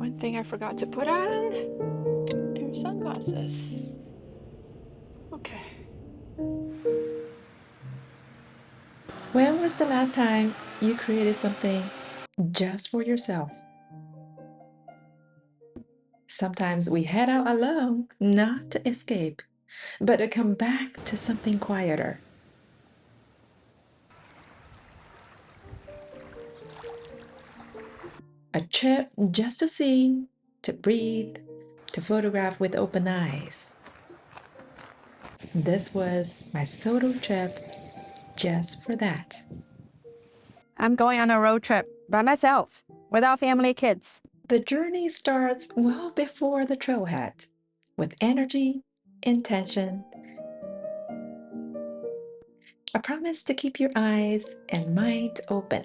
one thing I forgot to put on, your sunglasses. Okay. When was the last time you created something just for yourself? Sometimes we head out alone, not to escape, but to come back to something quieter. A trip just to see, to breathe, to photograph with open eyes. This was my solo trip just for that. I'm going on a road trip by myself, without family, kids. The journey starts well before the trailhead, with energy, intention, a promise to keep your eyes and mind open.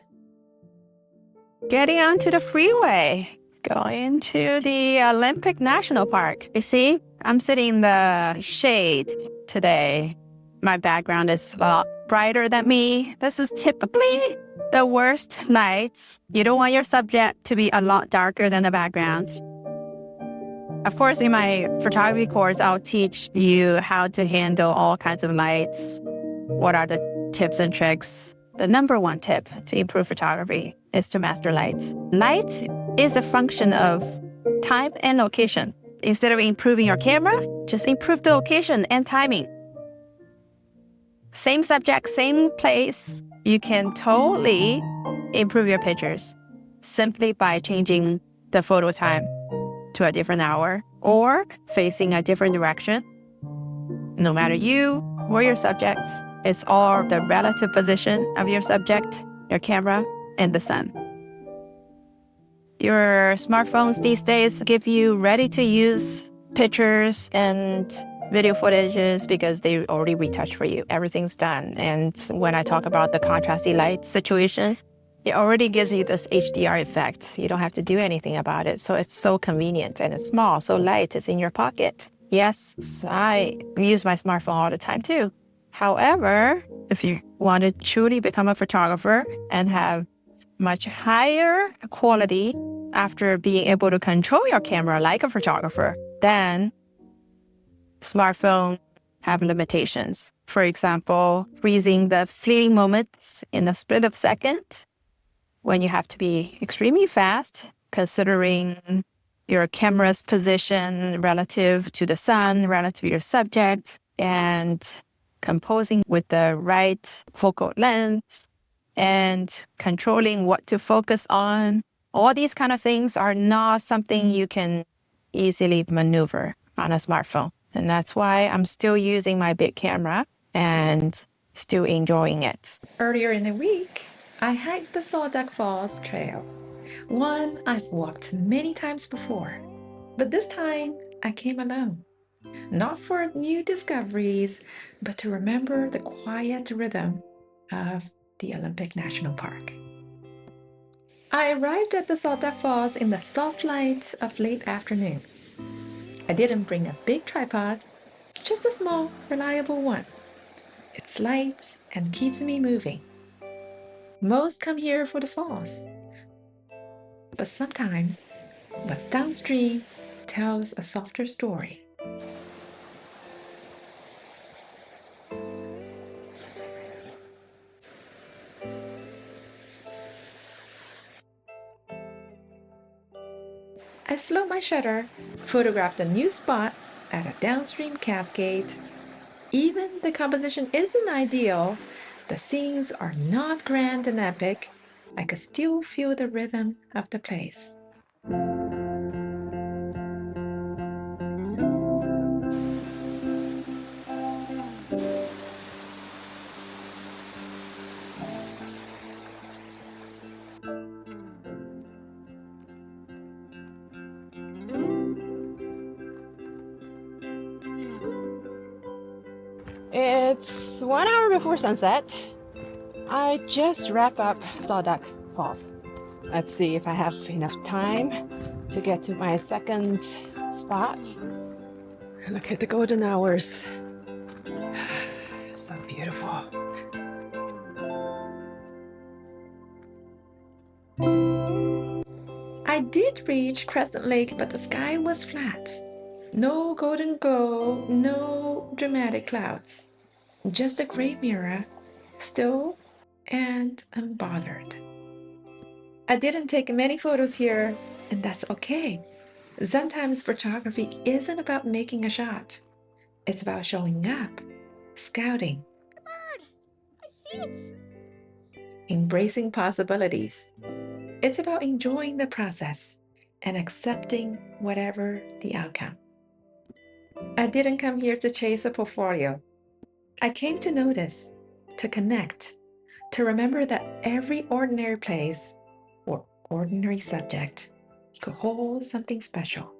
Getting onto the freeway, going to the Olympic National Park. You see, I'm sitting in the shade today. My background is a lot brighter than me. This is typically the worst night. You don't want your subject to be a lot darker than the background. Of course, in my photography course, I'll teach you how to handle all kinds of lights. What are the tips and tricks? The number one tip to improve photography is to master light. Light is a function of time and location. Instead of improving your camera, just improve the location and timing. Same subject, same place, you can totally improve your pictures simply by changing the photo time to a different hour or facing a different direction. No matter you or your subject, it's all the relative position of your subject, your camera, and the sun. Your smartphones these days give you ready-to-use pictures and video footages because they already retouched for you. Everything's done. And when I talk about the contrasty light situations, it already gives you this HDR effect. You don't have to do anything about it. So it's so convenient and it's small, so light. It's in your pocket. Yes, I use my smartphone all the time too. However, if you want to truly become a photographer and have much higher quality after being able to control your camera like a photographer, then smartphones have limitations. For example, freezing the fleeting moments in a split of a second when you have to be extremely fast, considering your camera's position relative to the sun, relative to your subject, and composing with the right focal length and controlling what to focus on. All these kind of things are not something you can easily maneuver on a smartphone. And that's why I'm still using my big camera and still enjoying it. Earlier in the week, I hiked the Sol Duc Falls trail, one I've walked many times before. But this time, I came alone. Not for new discoveries, but to remember the quiet rhythm of the Olympic National Park. I arrived at the Sol Duc Falls in the soft light of late afternoon. I didn't bring a big tripod, just a small, reliable one. It's light and keeps me moving. Most come here for the falls, but sometimes what's downstream tells a softer story. I slowed my shutter, photographed a new spot at a downstream cascade. Even the composition isn't ideal, the scenes are not grand and epic, I could still feel the rhythm of the place. It's 1 hour before sunset. I just wrap up Sol Duc Falls. Let's see if I have enough time to get to my second spot. Look at the golden hours. So beautiful. I did reach Crescent Lake, but the sky was flat. No golden glow, no dramatic clouds. Just a gray mirror, still and unbothered. I didn't take many photos here, and that's okay. Sometimes photography isn't about making a shot. It's about showing up, scouting, Bird! I see it! embracing possibilities. It's about enjoying the process and accepting whatever the outcome. I didn't come here to chase a portfolio. I came to notice, to connect, to remember that every ordinary place or ordinary subject could hold something special.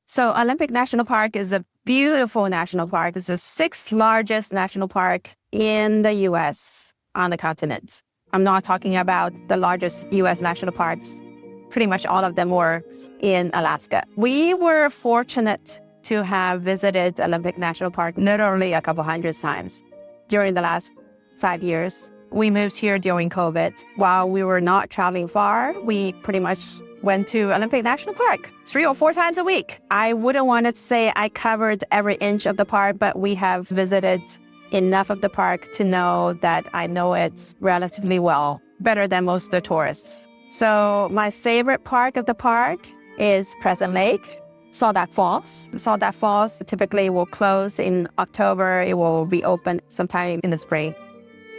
So Olympic National Park is a beautiful national park. It's the 6th largest national park in the U.S. on the continent. I'm not talking about the largest U.S. national parks. Pretty much all of them were in Alaska. We were fortunate to have visited Olympic National Park literally a couple hundred times during the last 5 years. We moved here during COVID. While we were not traveling far, we pretty much went to Olympic National Park 3 or 4 times a week. I wouldn't want to say I covered every inch of the park, but we have visited enough of the park to know that I know it relatively well, better than most of the tourists. So my favorite part of the park is Crescent Lake, Sol Duc Falls. Sol Duc Falls typically will close in October. It will reopen sometime in the spring.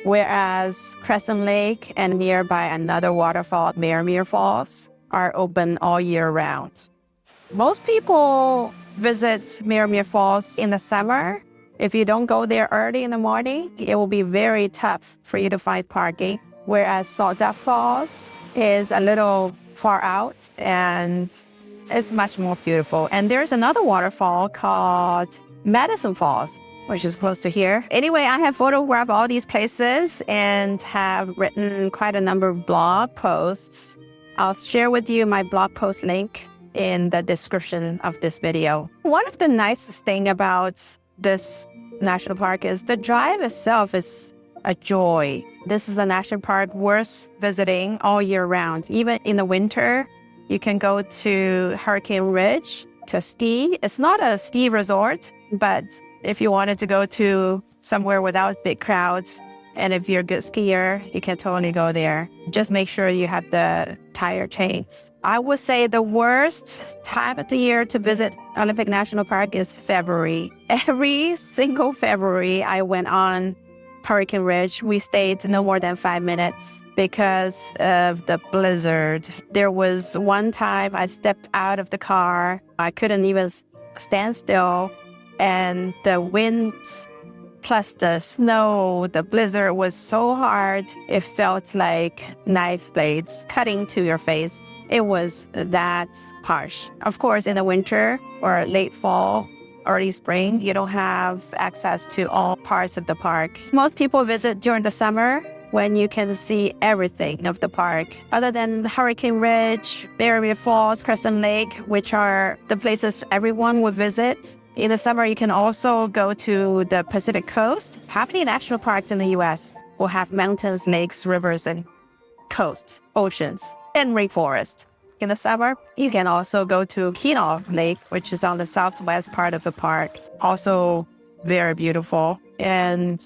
Whereas Crescent Lake and nearby another waterfall, Merrimack Falls, are open all year round. Most people visit Merrimack Falls in the summer. If you don't go there early in the morning, it will be very tough for you to find parking. Whereas Sol Duc Falls is a little far out and it's much more beautiful. And there's another waterfall called Medicine Falls, which is close to here. Anyway, I have photographed all these places and have written quite a number of blog posts. I'll share with you my blog post link in the description of this video. One of the nicest things about this national park is the drive itself is a joy. This is a national park worth visiting all year round. Even in the winter, you can go to Hurricane Ridge to ski. It's not a ski resort, but if you wanted to go to somewhere without big crowds, and if you're a good skier, you can totally go there. Just make sure you have the tire chains. I would say the worst time of the year to visit Olympic National Park is February. Every single February, I went on Hurricane Ridge. We stayed no more than 5 minutes because of the blizzard. There was one time I stepped out of the car. I couldn't even stand still. And the wind plus the snow, the blizzard was so hard, it felt like knife blades cutting to your face. It was that harsh. Of course, in the winter or late fall, early spring, you don't have access to all parts of the park. Most people visit during the summer when you can see everything of the park. Other than Hurricane Ridge, Merrimack Falls, Crescent Lake, which are the places everyone would visit. In the summer, you can also go to the Pacific coast. How many national parks in the U.S. will have mountains, lakes, rivers, and coast, oceans, and rainforest? In the summer, you can also go to Keenan Lake, which is on the southwest part of the park. Also very beautiful. And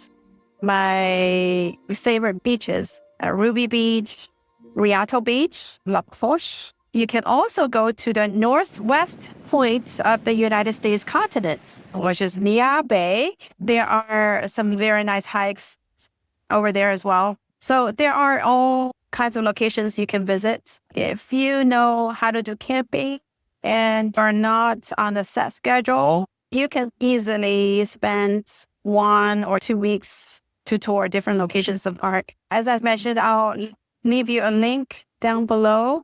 my favorite beaches, Ruby Beach, Rialto Beach, La Foch. You can also go to the northwest point of the United States continent, which is Neah Bay. There are some very nice hikes over there as well. So there are all kinds of locations you can visit. If you know how to do camping and are not on a set schedule, you can easily spend 1 or 2 weeks to tour different locations of the park. As I mentioned, I'll leave you a link down below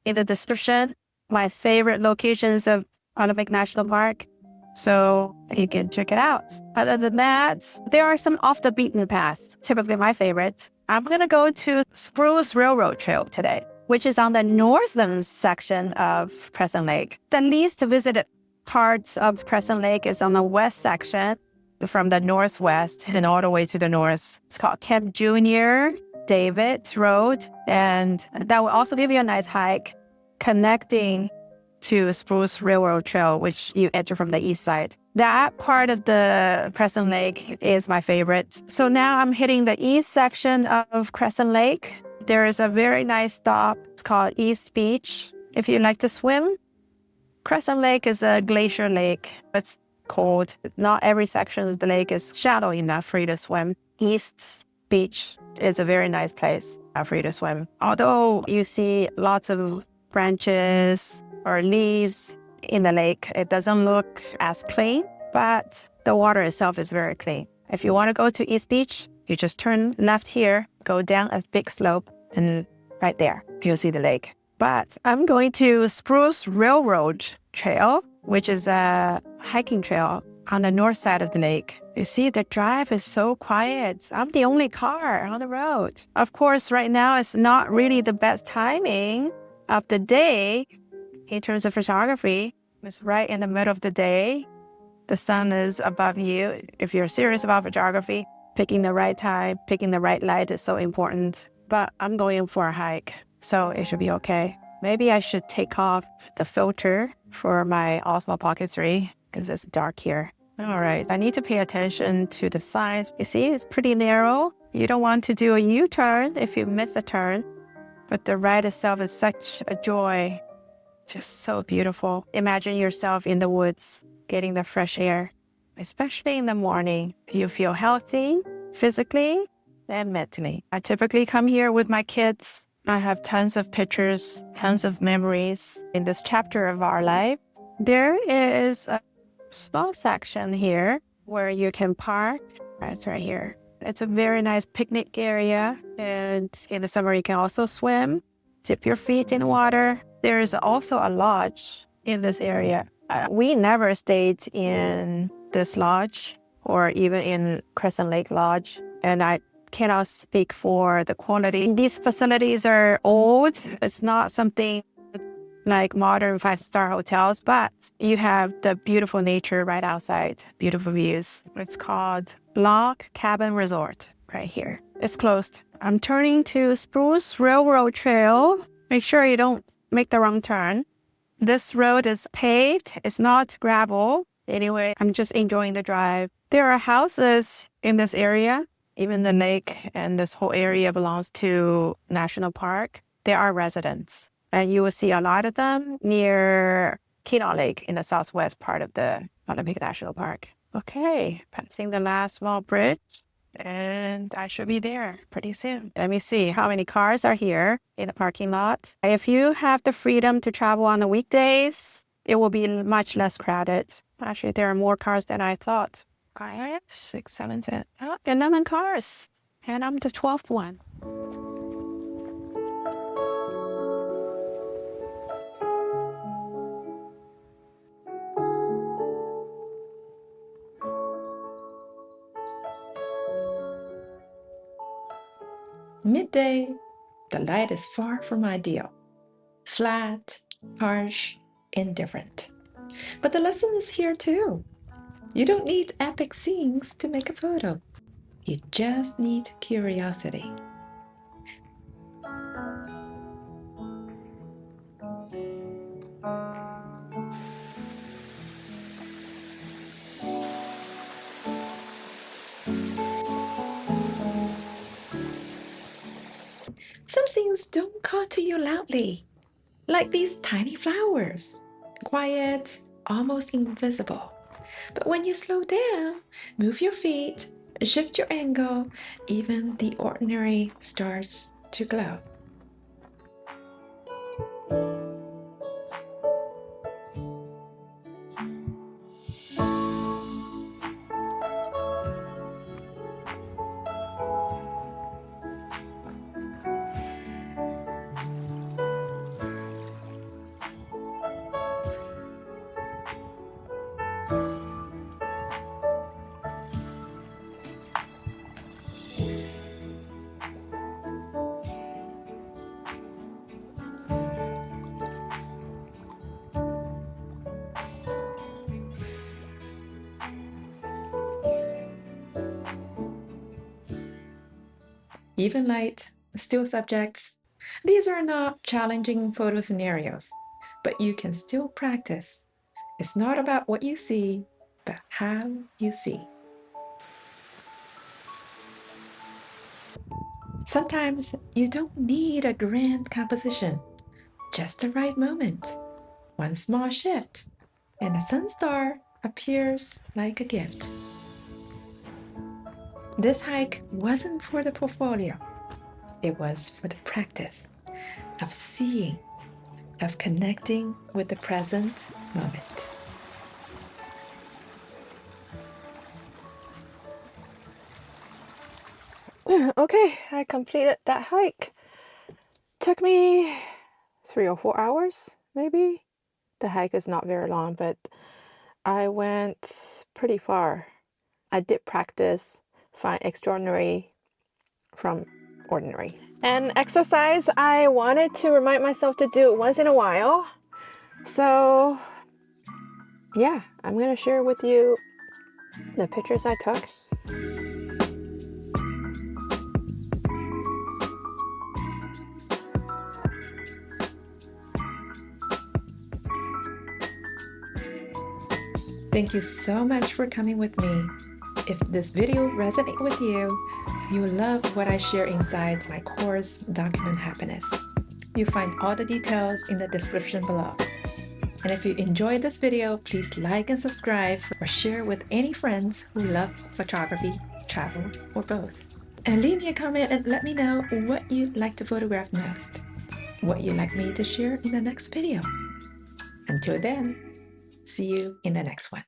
in the description, my favorite locations of Olympic National Park, so you can check it out. Other than that, there are some off the beaten paths, typically my favorite. I'm going to go to Spruce Railroad Trail today, which is on the northern section of Crescent Lake. The least visited part of Crescent Lake is on the west section, from the northwest and all the way to the north. It's called Camp Junior. David Road, and that will also give you a nice hike connecting to Spruce Railroad Trail, which you enter from the east side. That part of the Crescent Lake is my favorite. So now I'm hitting the east section of Crescent Lake. There is a very nice stop. It's called East Beach. If you like to swim, Crescent Lake is a glacier lake. It's cold. Not every section of the lake is shallow enough for you to swim. East Beach is a very nice place for you to swim. Although you see lots of branches or leaves in the lake, it doesn't look as clean, but the water itself is very clean. If you want to go to East Beach, you just turn left here, go down a big slope, and right there, you'll see the lake. But I'm going to Spruce Railroad Trail, which is a hiking trail on the north side of the lake. You see, the drive is so quiet. I'm the only car on the road. Of course, right now, it's not really the best timing of the day in terms of photography. It's right in the middle of the day. The sun is above you. If you're serious about photography, picking the right time, picking the right light is so important. But I'm going for a hike, so it should be okay. Maybe I should take off the filter for my Osmo Pocket 3 because it's dark here. All right, I need to pay attention to the signs. You see, it's pretty narrow. You don't want to do a U-turn if you miss a turn. But the ride itself is such a joy. Just so beautiful. Imagine yourself in the woods, getting the fresh air, especially in the morning. You feel healthy, physically and mentally. I typically come here with my kids. I have tons of pictures, tons of memories in this chapter of our life. There is a small section here where you can park. It's right here. It's a very nice picnic area. And in the summer, you can also swim, dip your feet in water. There's also a lodge in this area. We never stayed in this lodge or even in Crescent Lake Lodge. And I cannot speak for the quality. These facilities are old. It's not something like modern 5-star hotels, but you have the beautiful nature right outside, beautiful views. It's called Log Cabin Resort right here. It's closed. I'm turning to Spruce Railroad Trail. Make sure you don't make the wrong turn. This road is paved. It's not gravel. Anyway, I'm just enjoying the drive. There are houses in this area. Even the lake and this whole area belongs to National Park. There are residents. And you will see a lot of them near Kenai Lake in the southwest part of the Olympic National Park. Okay, passing the last small bridge, and I should be there pretty soon. Let me see how many cars are here in the parking lot. If you have the freedom to travel on the weekdays, it will be much less crowded. Actually, there are more cars than I thought. 5, 6, 7, 10, 11 cars, and I'm the 12th one. Midday, the light is far from ideal. Flat, harsh, indifferent. But the lesson is here too. You don't need epic scenes to make a photo. You just need curiosity. Some scenes don't call to you loudly, like these tiny flowers, quiet, almost invisible. But when you slow down, move your feet, shift your angle, even the ordinary starts to glow. even light, still subjects. These are not challenging photo scenarios, but you can still practice. It's not about what you see, but how you see. Sometimes you don't need a grand composition, just the right moment. One small shift, and a sun star appears like a gift. This hike wasn't for the portfolio. It was for the practice of seeing, of connecting with the present moment. Okay, I completed that hike. Took me 3 or 4 hours, maybe. The hike is not very long, but I went pretty far. I did practice, find extraordinary from ordinary. And exercise, I wanted to remind myself to do it once in a while. So, yeah, I'm gonna share with you the pictures I took. Thank you so much for coming with me. If this video resonates with you, you will love what I share inside my course, Document Happiness. You'll find all the details in the description below. And if you enjoyed this video, please like and subscribe or share with any friends who love photography, travel, or both. And leave me a comment and let me know what you'd like to photograph most, what you'd like me to share in the next video. Until then, see you in the next one.